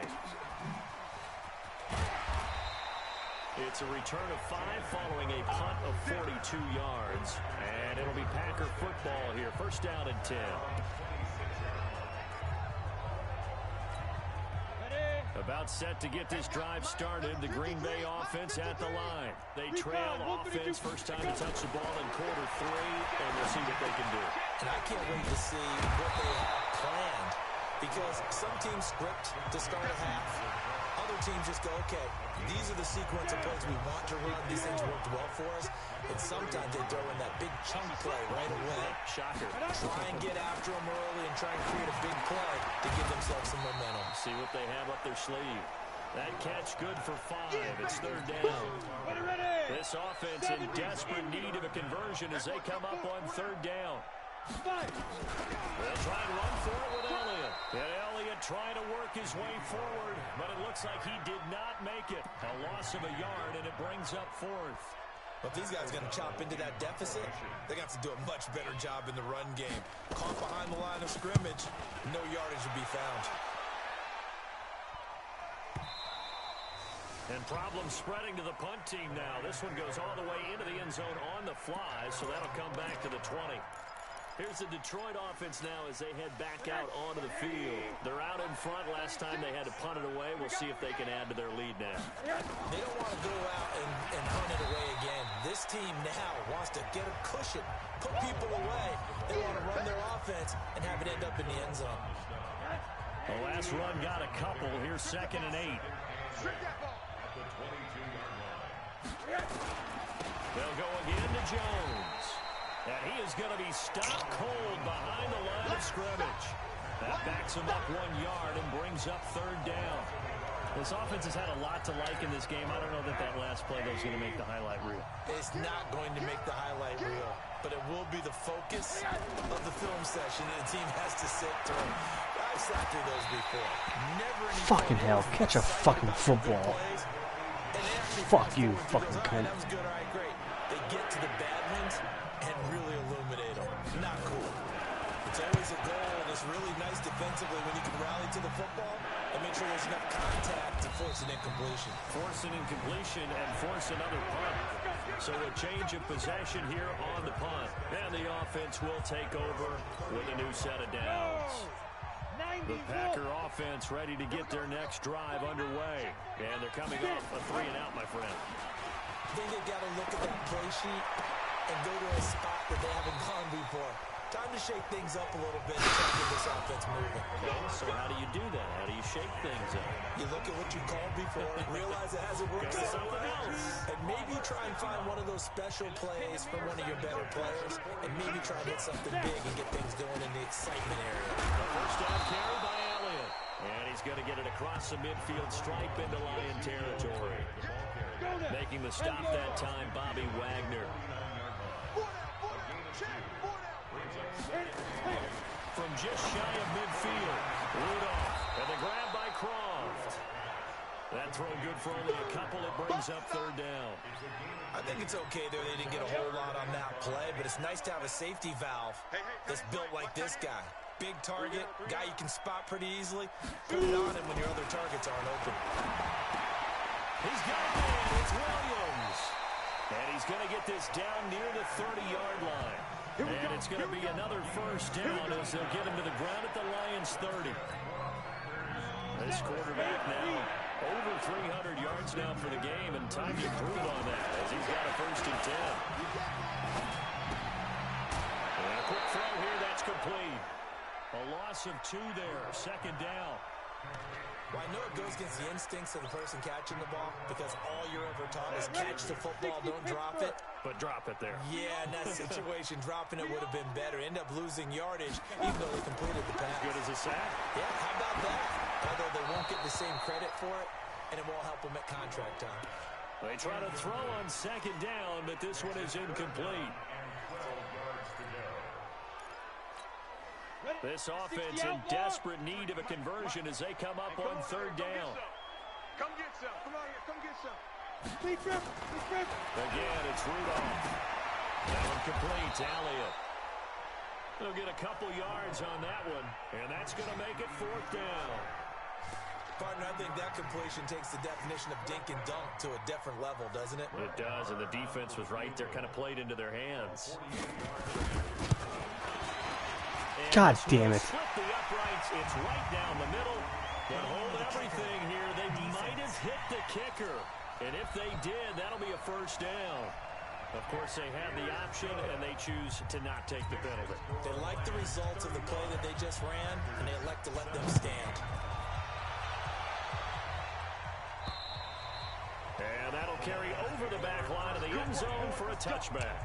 It's a return of 5 following a punt of 42 yards. And it'll be Packer football here. First down and 10. About set to get this drive started. The Green Bay offense at the line. They trail offense. First time to touch the ball in quarter 3. And we'll see what they can do. And I can't wait to see what they have planned. Because some teams script to start a half. Other teams just go, okay, these are the sequence of plays we want to run. These things worked well for us. And sometimes they throw in that big chunk play right away. Shocker. Try and get after them early and try and create a big play to give themselves some momentum. See what they have up their sleeve. That catch good for 5. It's 3rd down. This offense in desperate need of a conversion as they come up on 3rd down. They'll try and run for it with Elliott. And Elliott trying to work his way forward, but it looks like he did not make it. A loss of a yard, and it brings up 4th. But if these guys are going to chop into that deficit, they're going to have to do a much better job in the run game. Caught behind the line of scrimmage, no yardage to be found. And problems spreading to the punt team now. This one goes all the way into the end zone on the fly, so that'll come back to the 20. Here's the Detroit offense now as they head back out onto the field. They're out in front. Last time they had to punt it away. We'll see if they can add to their lead now. They don't want to go out and hunt it away again. This team now wants to get a cushion, put people away. They want to run their offense and have it end up in the end zone. The last run got a couple. Here's 2nd and 8. They'll go again to Jones. And he is going to be stopped cold behind the line of scrimmage. That backs him up 1 yard and brings up 3rd down. This offense has had a lot to like in this game. I don't know that that last play though is going to make the highlight reel. It's not going to make the highlight reel, but it will be the focus of the film session, and the team has to sit through. Guys through those before. Never any Fucking hell, catch a fucking football. Fuck you, fucking cunt. That was good, all right, great. They get to the bad ones and really illuminate them. Not cool. It's always a goal, and it's really nice defensively when you can rally to the football and make sure there's enough contact to force an incompletion. Force an incompletion and force another punt. So a change of possession here on the punt. And the offense will take over with a new set of downs. The Packer offense ready to get their next drive underway. And they're coming off a 3-and-out, my friend. I think they've got to look at that play sheet and go to a spot that they haven't gone before. Time to shake things up a little bit and try to get this offense moving. So how do you do that? How do you shake things up? You look at what you called before, realize it hasn't worked Go so something well, else. and maybe try and find one of those special plays from one of your better players, and maybe try and hit something big and get things going in the excitement area. The first down carry by Elliott. And he's going to get it across the midfield stripe into Lion territory. Making the stop that time, Bobby Wagner. From just shy of midfield, Rudolph, and the grab by Croft. That throw good for only a couple. It brings up third down. I think it's okay there. They didn't get a whole lot on that play, but it's nice to have a safety valve that's built like this guy. Big target, guy you can spot pretty easily. Put it on him when your other targets aren't open. He's got a man. It's Williams. And he's going to get this down near the 30-yard line. And it's going to be another first down as they'll get him to the ground at the Lions' 30. This quarterback now over 300 yards now for the game, and time to improve on that as he's got a 1st and 10. And a quick throw here, that's complete. A loss of 2 there, 2nd down. Well, I know it goes against the instincts of the person catching the ball because all you're ever taught is catch the football, don't drop it. But drop it there. Yeah, in that situation, dropping it would have been better. End up losing yardage, even though they completed the pass. Good as a sack. Yeah, how about that? Although they won't get the same credit for it, and it won't help them at contract time. They try to throw on 2nd down, but this one is incomplete. This offense in desperate need of a conversion as they come up on 3rd down. Come get some. Come on here. Come get some. Again, it's Rudolph. That one complete to Elliott. They'll get a couple yards on that one, and that's going to make it 4th down. Partner, I think that completion takes the definition of dink and dunk to a different level, doesn't it? It does, and the defense was right there, kind of played into their hands. God damn it. Split the uprights. It's right down the middle. But hold everything here. They might have hit the kicker. And if they did, that'll be a 1st down. Of course, they have the option, and they choose to not take the penalty. They like the results of the play that they just ran, and they elect to let them stand. And that'll carry over the back line of the end zone for a touchback.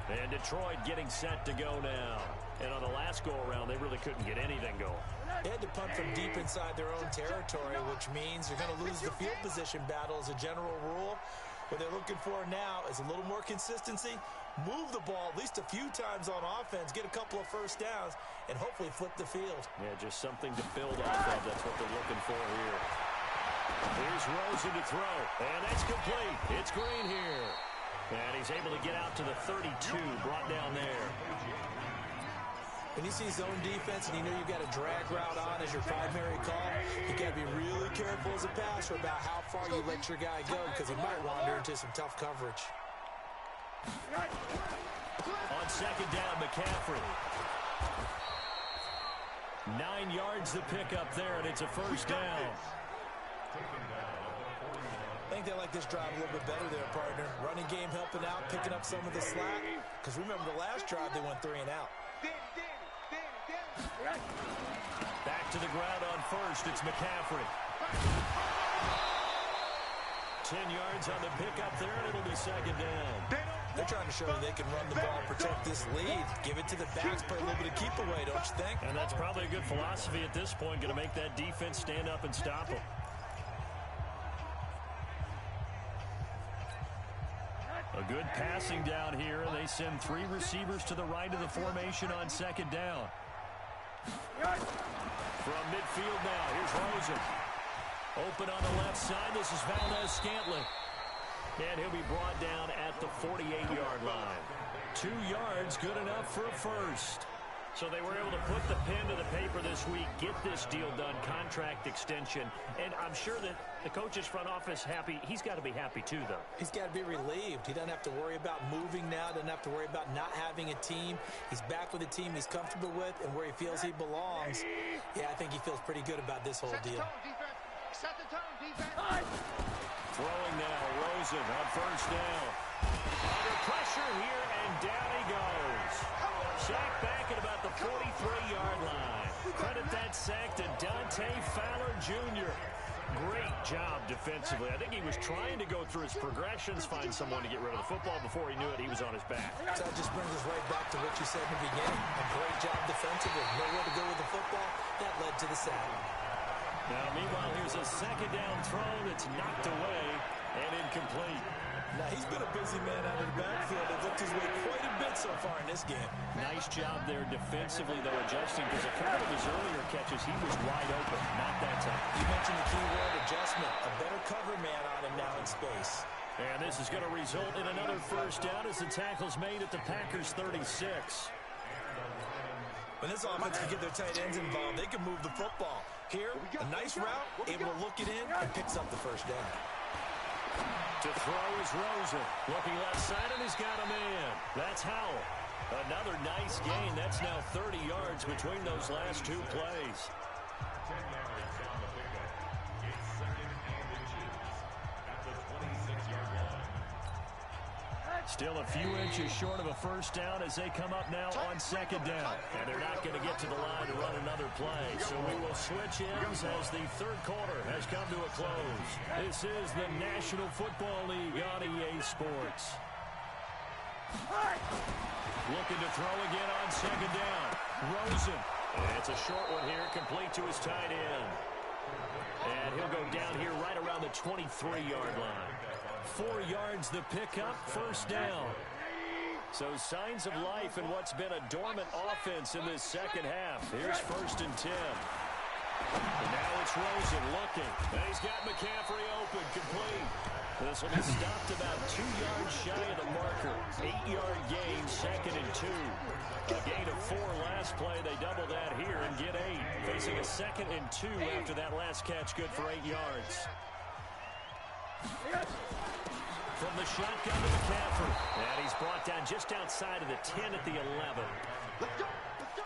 And Detroit getting set to go now. And on the last go-around, they really couldn't get anything going. They had to punt from deep inside their own territory, which means you're going to lose the field position battle as a general rule. What they're looking for now is a little more consistency, move the ball at least a few times on offense, get a couple of 1st downs, and hopefully flip the field. Yeah, just something to build off of. That's what they're looking for here. Here's Rosen to throw, and that's complete. It's Green here. And he's able to get out to the 32, brought down there. When you see zone defense and you know you've got a drag route on as your primary call, you got to be really careful as a passer about how far you let your guy go because he might wander into some tough coverage. On 2nd down, McCaffrey. 9 yards to pick up there, and it's a 1st down. I think they like this drive a little bit better there, partner. Running game helping out, picking up some of the slack. Because remember the last drive, they went 3 and out. Back to the ground on 1st. It's McCaffrey. 10 yards on the pickup there, and it'll be 2nd down. They're trying to show they can run the ball, protect this lead. Give it to the backs, play a little bit of keep away, don't you think? And that's probably a good philosophy at this point, going to make that defense stand up and stop them. A good passing down here, and they send 3 receivers to the right of the formation on 2nd down. field now. Here's Rosen. Open on the left side. This is Valdes-Scantling. And he'll be brought down at the 48-yard line. 2 yards, good enough for a first. So they were able to put the pen to the paper this week, get this deal done, contract extension. And I'm sure that the coach's front office happy. He's got to be happy too, though. He's got to be relieved. He doesn't have to worry about moving now, doesn't have to worry about not having a team. He's back with a team he's comfortable with and where he feels he belongs. Yeah, I think he feels pretty good about this whole deal. Set the tone, defense. Throwing now, Rosen on first down. Under pressure here, and down he goes. Sacked back at about the 43-yard line. Credit that sack to Dante Fowler Jr. Great job defensively. I think he was trying to go through his progressions, find someone to get rid of the football. Before he knew it, he was on his back. So that just brings us right back to what you said in the beginning. A great job defensively. Nowhere to go with the football. That led to the sack. Now, meanwhile, here's a second down throw that's knocked away and incomplete. Now, he's been a busy man out of the backfield. They've looked his way quite a bit so far in this game. Nice job there defensively, though, adjusting, because a couple of his earlier catches, he was wide open. Not that time. You mentioned the key word, adjustment. A better cover man on him now in space. And this is going to result in another first down as the tackle's made at the Packers' 36. When this offense can get their tight ends involved, they can move the football. Here, a nice route, able to look it in, and picks up the first down. To throw is Rosen. Looking left side, and he's got a man. That's Howell. Another nice gain. That's now 30 yards between those last 2 plays. Still a few inches short of a first down as they come up now on second down. And they're not going to get to the line to run another play. So we will switch ends as the third quarter has come to a close. This is the National Football League on EA Sports. Looking to throw again on second down. Rosen. And it's a short one here, complete to his tight end. And he'll go down here right around the 23-yard line. 4 yards the pickup, first down. So signs of life in what's been a dormant offense in this second half. Here's 1st and 10. And now it's Rosen looking. And he's got McCaffrey open, complete. This will be stopped about 2 yards shy of the marker. 8-yard gain, 2nd and 2. A gain of 4 last play. They double that here and get 8. Facing a 2nd and 2 after that last catch, good for 8 yards. From the shotgun to McCaffrey. And he's brought down just outside of the 10 at the 11.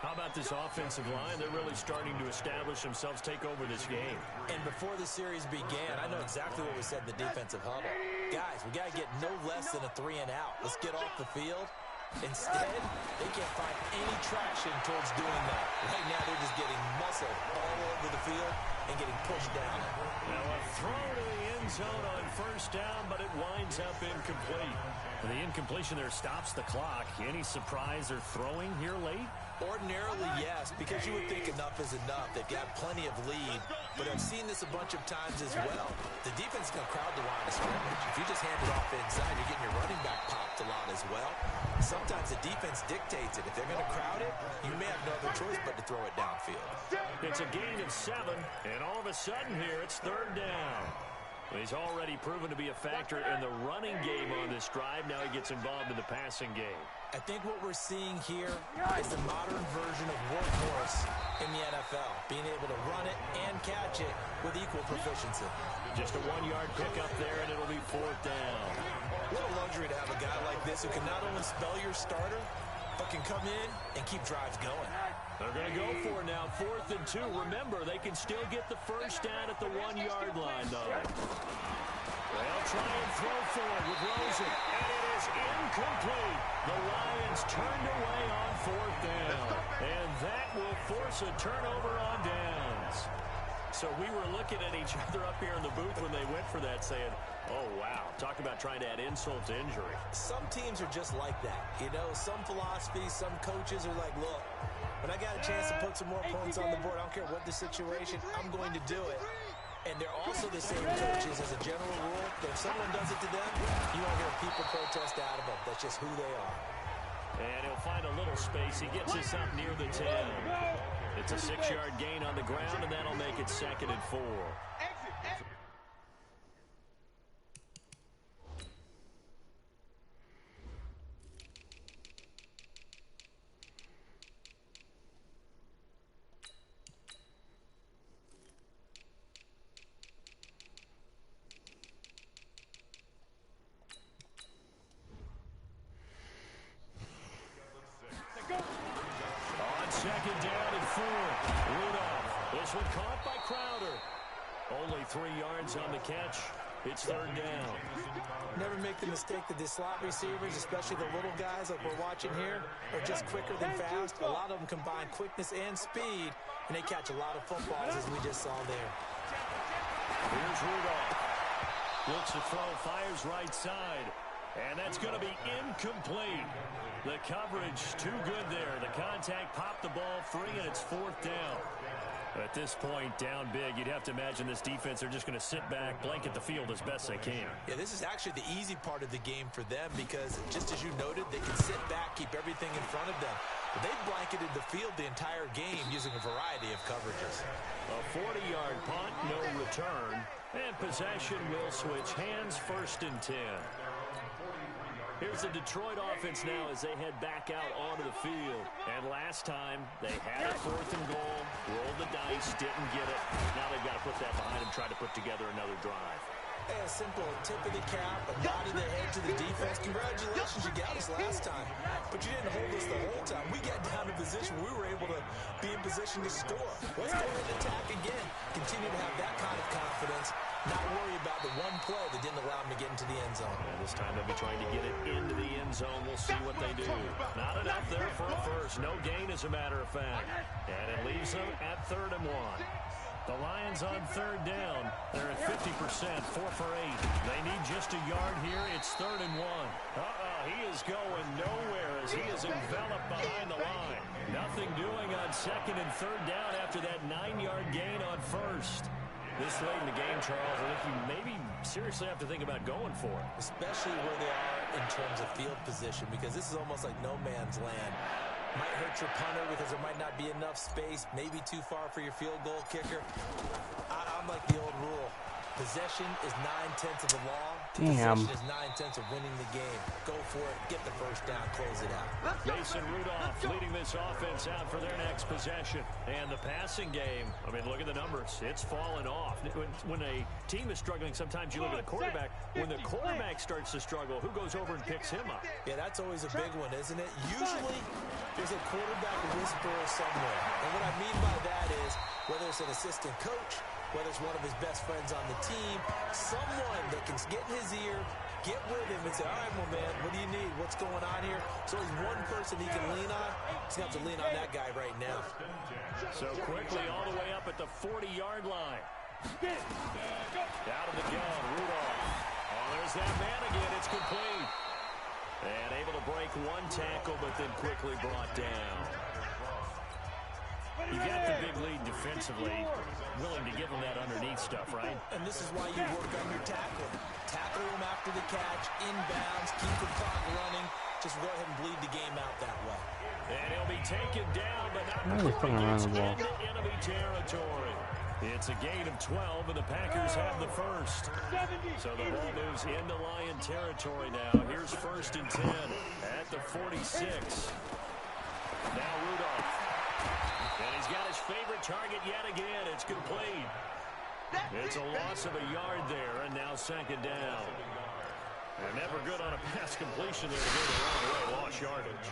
How about this offensive line? They're really starting to establish themselves, take over this game. And before the series began, I know exactly what we said in the defensive huddle. Guys, we got to get no less than a 3 and out. Let's get off the field. Instead, they can't find any traction towards doing that. Right now, they're just getting muscled all over the field and getting pushed down. Now a throw to the end zone on first down, but it winds up incomplete. The incompletion there stops the clock. Any surprise they're throwing here late? Ordinarily, yes, because you would think enough is enough. They've got plenty of lead, but I've seen this a bunch of times as well. The defense is going to crowd the line of scrimmage. If you just hand it off inside, you're getting your running back popped a lot as well. Sometimes the defense dictates it. If they're going to crowd it, you may have no other choice but to throw it downfield. It's a gain of 7, and all of a sudden here, it's 3rd down. He's already proven to be a factor in the running game on this drive. Now he gets involved in the passing game. I think what we're seeing here is the modern version of workhorse in the NFL, being able to run it and catch it with equal proficiency. Just a 1-yard pickup there, and it'll be 4th down. What a luxury to have a guy like this who can not only spell your starter, but can come in and keep drives going. They're going to go for it now, 4th and 2. Remember, they can still get the first down at the 1-yard line, though. They'll try and throw forward with Rosen, and it is incomplete. The Lions turned away on 4th down, and that will force a turnover on downs. So we were looking at each other up here in the booth when they went for that, saying, oh, wow, talk about trying to add insult to injury. Some teams are just like that. You know, some philosophies, some coaches are like, look, when I got a chance to put some more points on the board, I don't care what the situation, I'm going to do it. And they're also the same coaches as a general rule that if someone does it to them, you won't hear people protest out of them. That's just who they are. And he'll find a little space. He gets us up near the 10. The It's a 6-yard gain on the ground, and that'll make it 2nd and 4. On 2nd down and 4. Rudolph. This one caught by Crowder. Only 3 yards on the catch. It's 3rd down. Never make the mistake that the slot receivers, especially the little guys like we're watching here, are just quicker than fast. A lot of them combine quickness and speed, and they catch a lot of footballs, as we just saw there. Here's Rudolph. Looks to throw, fires right side. And that's going to be incomplete. The coverage too good there. The contact popped the ball free, and it's 4th down. At this point, down big, you'd have to imagine this defense are just going to sit back, blanket the field as best they can. Yeah, this is actually the easy part of the game for them because, just as you noted, they can sit back, keep everything in front of them. But they've blanketed the field the entire game using a variety of coverages. A 40-yard punt, no return. And possession will switch hands, 1st and 10. Here's the Detroit offense now as they head back out onto the field. And last time, they had a 4th and goal, rolled the dice, didn't get it. Now they've got to put that behind them, try to put together another drive. Hey, a simple tip of the cap, a nod of the head to the defense. Congratulations, you got us last time. But you didn't hold us the whole time. We got down in position. We were able to be in position to score. Let's go ahead and attack again. Continue to have that kind of confidence. Not worry about the one play that didn't allow them to get into the end zone. And this time they'll be trying to get it into the end zone. We'll see what they do. Not enough there for a first. No gain, as a matter of fact. And it leaves them at 3rd and 1. The Lions on 3rd down. They're at 50%, 4 for 8. They need just a yard here. It's 3rd and 1. He is going nowhere as he is enveloped behind the line. Nothing doing on 2nd and 3rd down after that 9-yard gain on 1st. This late in the game, Charles, I think you maybe seriously have to think about going for it. Especially where they are in terms of field position, because this is almost like no man's land. Might hurt your punter because there might not be enough space, maybe too far for your field goal kicker. I'm like the old rule. Possession is 9/10 of the law. Damn. Possession is 9/10 of winning the game. Go for it. Get the first down. Close it out. Mason Rudolph leading this offense out for their next possession. And the passing game, I mean, look at the numbers. It's fallen off. When a team is struggling, sometimes you look at the quarterback. When the quarterback starts to struggle, who goes over and picks him up? Yeah, that's always a big one, isn't it? Usually, there's a quarterback whisperer somewhere. And what I mean by that is, whether it's an assistant coach, whether it's one of his best friends on the team, someone that can get in his ear, get with him and say, all right, well, man, what do you need? What's going on here? So he's one person he can lean on. He's going to have to lean on that guy right now. So quickly all the way up at the 40-yard line. Out of the gun, Rudolph. Oh, there's that man again. It's complete. And able to break one tackle, but then quickly brought down. You got the big lead defensively, willing to give them that underneath stuff, right? And this is why you work on your tackling. Tackle them after the catch, inbounds, keep the clock running. Just go ahead and bleed the game out that way. And he'll be taken down, but not before he gets into enemy territory. It's a gain of 12, and the Packers have the first. So the ball moves into Lion territory now. Here's 1st and 10 at the 46. Now Rudolph. And he's got his favorite target yet again. It's complete. It's a loss of a yard there, and now 2nd down. They're never good on a pass completion there to go the wrong way. Lost yardage.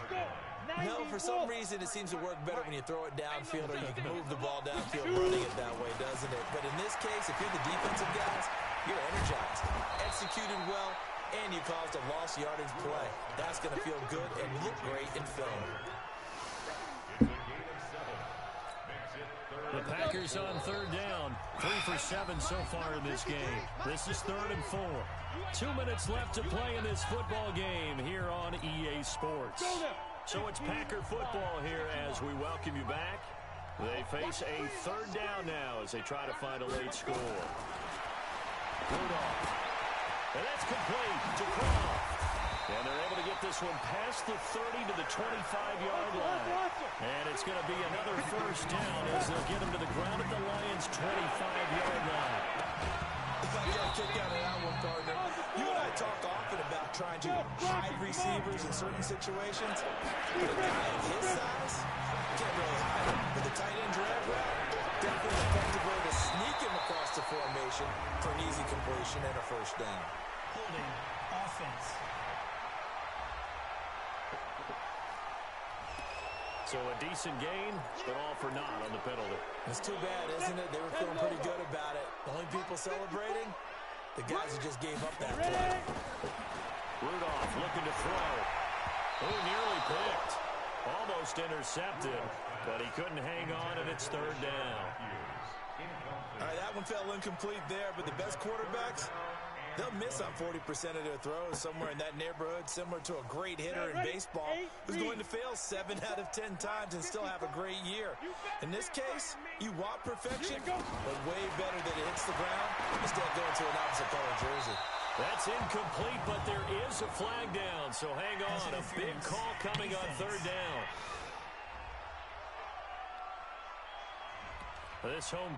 No, for some reason it seems to work better when you throw it downfield or you can move the ball downfield running it that way, doesn't it? But in this case, if you're the defensive guys, you're energized, executed well, and you caused a lost yardage play. That's going to feel good and look great in film. The Packers on 3rd down. 3 for 7 so far in this game. This is 3rd and 4. 2 minutes left to play in this football game here on EA Sports. So it's Packer football here as we welcome you back. They face a 3rd down now as they try to find a late score. Rudolph. And that's complete to Croft. And they're able to get this one past the 30 to the 25-yard line. And it's going to be another first down as they'll get him to the ground at the Lions' 25-yard line. If I get a kick out of that one, partner, you and I talk often about trying to hide receivers in certain situations. But a guy of his size, you can't really hide him. With the tight end drag route, definitely an effective way to sneak him across the formation for an easy completion and a first down. Holding offense. So a decent gain, but all for naught on the penalty. It's too bad, isn't it? They were feeling pretty good about it. The only people celebrating, the guys who just gave up that play. Rudolph looking to throw. Oh, nearly picked. Almost intercepted, but he couldn't hang on, and it's third down. All right, that one fell incomplete there, but the best quarterbacks, they'll miss on 40% of their throws somewhere in that neighborhood, similar to a great hitter in baseball who's going to fail 7 out of 10 times and still have a great year. In this case, you want perfection, but way better that it hits the ground instead of going to an opposite color jersey. That's incomplete, but there is a flag down, so hang on. A big call coming on third down. This home...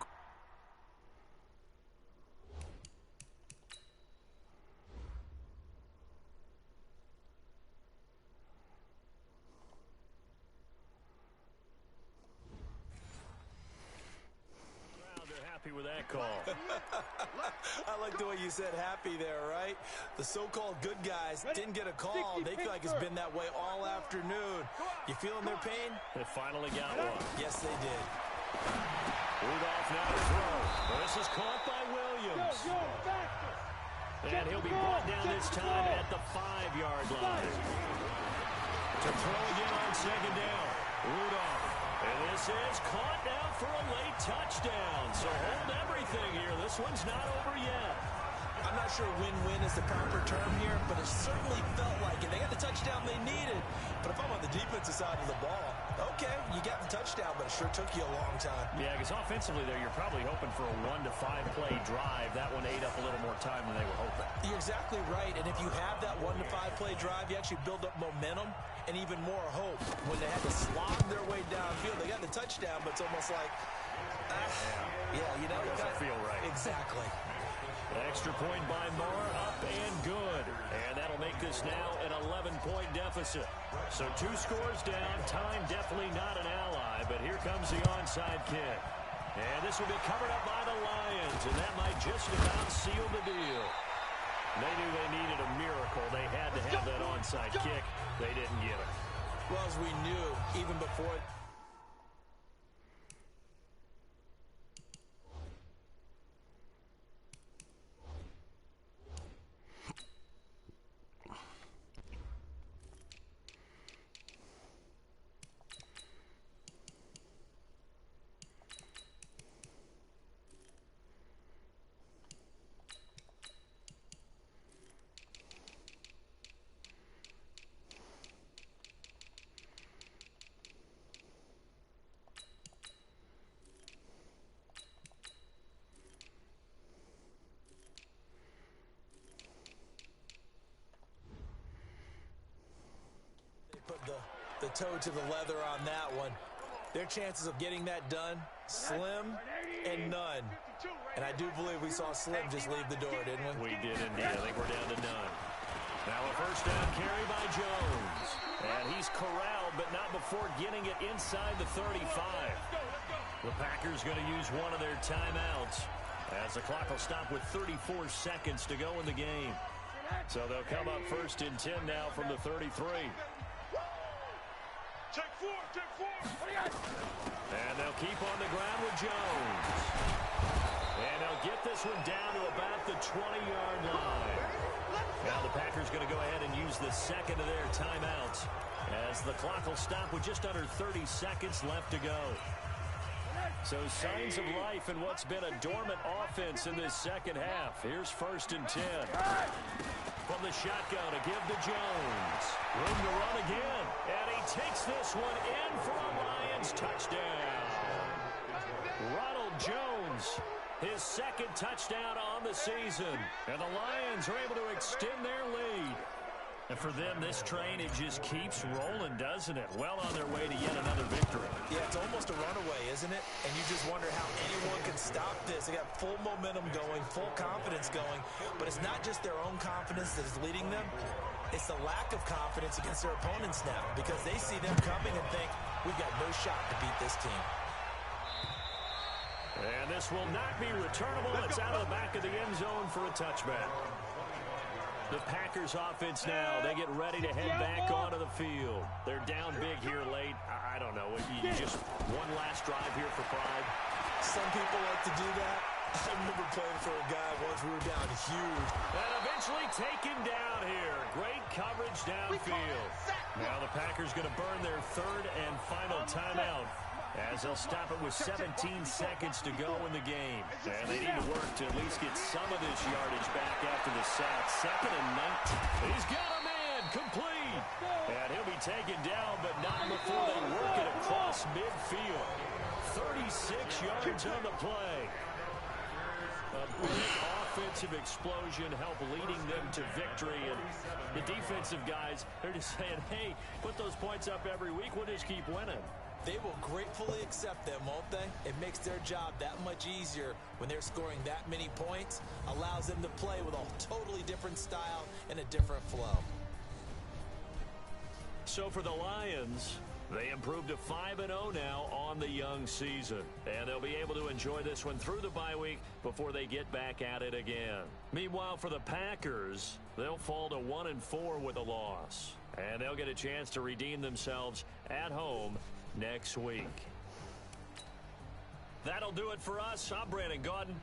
with that call. I like the way you said happy there, right? The so-called good guys didn't get a call. They feel like it's been that way all afternoon. You feeling their pain? They finally got one. Yes, they did. Rudolph now to throw. This is caught by Williams. And he'll be brought down this time at the 5-yard line. To throw again on second down. Rudolph. And this is caught now for a late touchdown. So hold everything here. This one's not over yet. I'm not sure win-win is the proper term here, but it certainly felt like it. They got the touchdown they needed. But if I'm on the defensive side of the ball, okay, you got the touchdown, but it sure took you a long time. Yeah, because offensively there, you're probably hoping for a 1 to 5 play drive. That one ate up a little more time than they were hoping. You're exactly right. And if you have that 1 to 5 play drive, you actually build up momentum and even more hope. When they had to slog their way downfield, they got the touchdown, but it's almost like, yeah, you know, it doesn't feel right. Exactly. Extra point by Marr, up and good. And that'll make this now an 11-point deficit. So 2 scores down. Time definitely not an ally, but here comes the onside kick. And this will be covered up by the Lions, and that might just about seal the deal. They knew they needed a miracle. They had to have that onside kick. They didn't get it. Well, as we knew, even before... Put the toe to the leather on that one. Their chances of getting that done, slim and none. And I do believe we saw Slim just leave the door, didn't we? We did indeed. I think we're down to none. Now a first down carry by Jones. And he's corralled, but not before getting it inside the 35. The Packers going to use one of their timeouts as the clock will stop with 34 seconds to go in the game. So they'll come up first and 10 now from the 33. Take 4, take 4. And they'll keep on the ground with Jones. And they'll get this one down to about the 20-yard line. Now the Packers going to go ahead and use the second of their timeouts as the clock will stop with just under 30 seconds left to go. So signs of life in what's been a dormant offense in this second half. Here's first and 10. From the shotgun to give to Jones. Room to run again. And he takes this one in for a Lions touchdown. Ronald Jones, his second touchdown on the season. And the Lions are able to extend their lead. And for them, this train, it just keeps rolling, doesn't it? Well on their way to yet another victory. Yeah, it's almost a runaway, isn't it? And you just wonder how anyone can stop this. They got full momentum going, full confidence going. But it's not just their own confidence that is leading them. It's the lack of confidence against their opponents now, because they see them coming and think, we've got no shot to beat this team. And this will not be returnable. It's out of the back of the end zone for a touchback. The Packers offense now, they get ready to head back onto the field. They're down big here late. I don't know. You just one last drive here for pride. Some people like to do that. I remember playing for a guy once. We were down huge. And eventually taken down here. Great coverage downfield. Now the Packers going to burn their third and final timeout, as they'll stop it with 17 seconds to go in the game. And they need to work to at least get some of this yardage back after the sack. 2nd and 19. He's got a man complete. And he'll be taken down, but not before they work it across midfield. 36 yards on the play. A big offensive explosion help leading them to victory. And the defensive guys, they're just saying, hey, put those points up every week. We'll just keep winning. They will gratefully accept them, won't they? It makes their job that much easier when they're scoring that many points. Allows them to play with a totally different style and a different flow. So for the Lions, they improved to 5-0 now on the young season. And they'll be able to enjoy this one through the bye week before they get back at it again. Meanwhile, for the Packers, they'll fall to 1-4 with a loss. And they'll get a chance to redeem themselves at home next week. That'll do it for us. I'm Brandon Gaudin.